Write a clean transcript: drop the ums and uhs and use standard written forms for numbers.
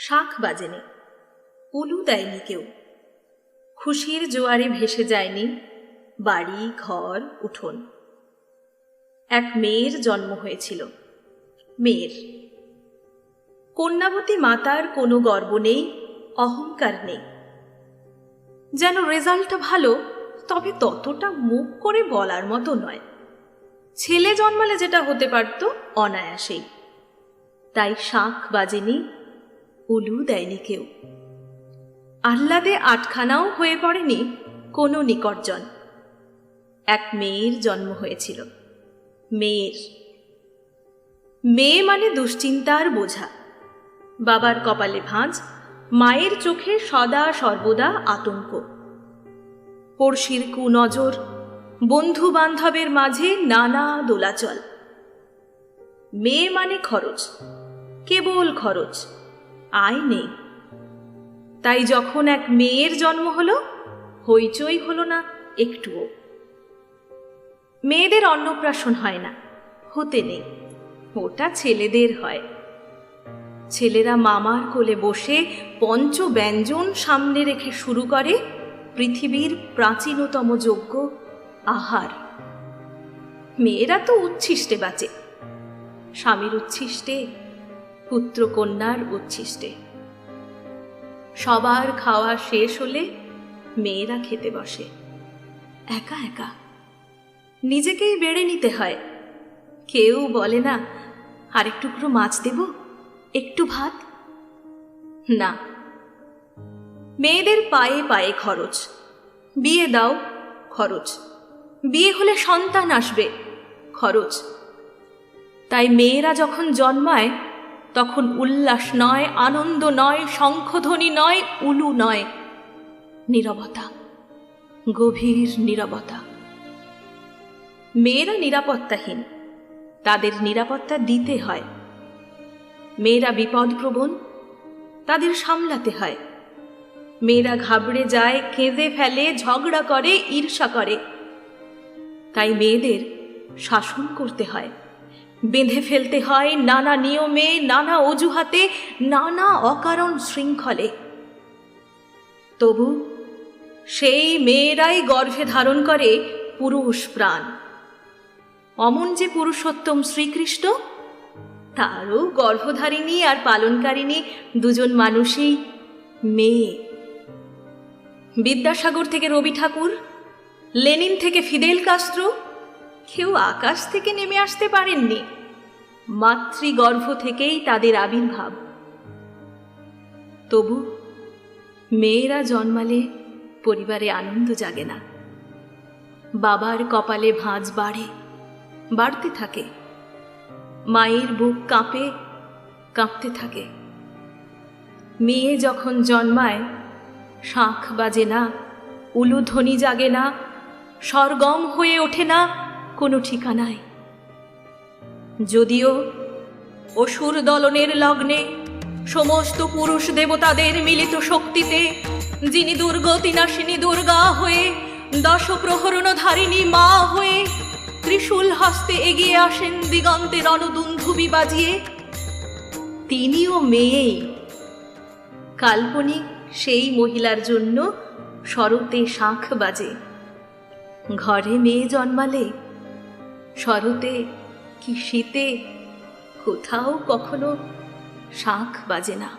শাঁখ বাজেনি, উলু দেয়নি কেউ, খুশির জোয়ারে ভেসে যায়নি বাড়ি ঘর উঠোন। এক মেয়ের জন্ম হয়েছিল, মেয়ের। কন্যাবতী মাতার কোনো গর্ব নেই, অহংকার নেই। যেন রেজাল্টটা ভালো, তবে ততটা মুখ করে বলার মতো নয়। ছেলে জন্মালে যেটা হতে পারত অনায়াসেই। তাই শাঁখ বাজেনি, উলু দেয়নি কেউ। আহ্লাদে আটখানাও হয়ে পড়েনি কোনো নিকটজন। এক মেয়ের জন্ম হয়েছিল, মেয়ের। মেয়ে মানে দুশ্চিন্তার বোঝা, বাবার কপালে ভাঁজ, মায়ের চোখে সদা সর্বদা আতঙ্ক। পড়শির কুনজর, বন্ধু বান্ধবের মাঝে নানা দোলাচল। মেয়ে মানে খরচ, কেবল খরচ, আয় নেই। তাই যখন এক মেয়ের জন্ম হলো, হইচই হলো না একটুও। মেয়েদের অন্নপ্রাশন হয় না, হতে নেই, ওটা ছেলেদের হয়। ছেলেরা মামার কোলে বসে পঞ্চ ব্যঞ্জন সামনে রেখে শুরু করে পৃথিবীর প্রাচীনতম যজ্ঞ, আহার। মেয়েরা তো উচ্ছিষ্টে বাঁচে, স্বামীর উচ্ছিষ্টে, পুত্র কন্যার উচ্ছিষ্টে। সবার খাওয়া শেষ হলে মেয়েরা খেতে বসে, একা একা। নিজেকেই বেড়ে নিতে হয়। কেউ বলে না, আরেক টুকরো মাছ দেব, একটু ভাত। না, মেয়েদের পায়ে পায়ে খরচ। বিয়ে দাও, খরচ। বিয়ে হলে সন্তান আসবে, খরচ। তাই মেয়েরা যখন জন্মায়, তখন উল্লাস নয়, আনন্দ নয়, শঙ্খধ্বনি নয়, উলু নয়, নীরবতা, গভীর নীরবতা। মেয়েরা নিরাপত্তাহীন, তাদের নিরাপত্তা দিতে হয়। মেয়েরা বিপদপ্রবণ, তাদের সামলাতে হয়। মেয়েরা ঘাবড়ে যায়, কেঁদে ফেলে, ঝগড়া করে, ঈর্ষা করে। তাই মেয়েদের শাসন করতে হয়, বেঁধে ফেলতে হয় নানা নিয়মে, নানা অজুহাতে, নানা অকারণ শৃঙ্খলে। তবু সেই মেয়েরাই গর্ভে ধারণ করে পুরুষ প্রাণ। অমন যে পুরুষোত্তম শ্রীকৃষ্ণ, তারও গর্ভধারিণী আর পালনকারিণী দুজন মানুষই মেয়ে। বিদ্যাসাগর থেকে রবি ঠাকুর, লেনিন থেকে ফিদেল কাস্ত্রো, কেউ আকাশ থেকে নেমে আসতে পারেননি। মাতৃগর্ভ থেকেই তাদের আবির্ভাব। তবু মেয়েরা জন্মালে পরিবারে আনন্দ জাগে না। বাবার কপালে ভাঁজ বাড়ে, বাড়তে থাকে। মায়ের বুক কাঁপে, কাঁপতে থাকে। মেয়ে যখন জন্মায়, শাঁখ বাজে না, উলুধ্বনি জাগে না, সরগম হয়ে ওঠে না কোনো ঠিকানায়। যদিও অসুর দলনের লগ্নে সমস্ত পুরুষ দেবতাদের মিলিত শক্তিতে যিনি দুর্গতিনাশিনী দুর্গা হয়ে, দশ প্রহরণধারিণী মা হয়ে ত্রিশূল হস্তে এগিয়ে আসেন দিগন্তে রণদুন্ধুবি বাজিয়ে, তিনিও মেয়েই। কাল্পনিক সেই মহিলার জন্য শরতে শাঁখ বাজে। ঘরে মেয়ে জন্মালে শরতে কি শীতে কোথাও কখনো শাঁখ বাজে না।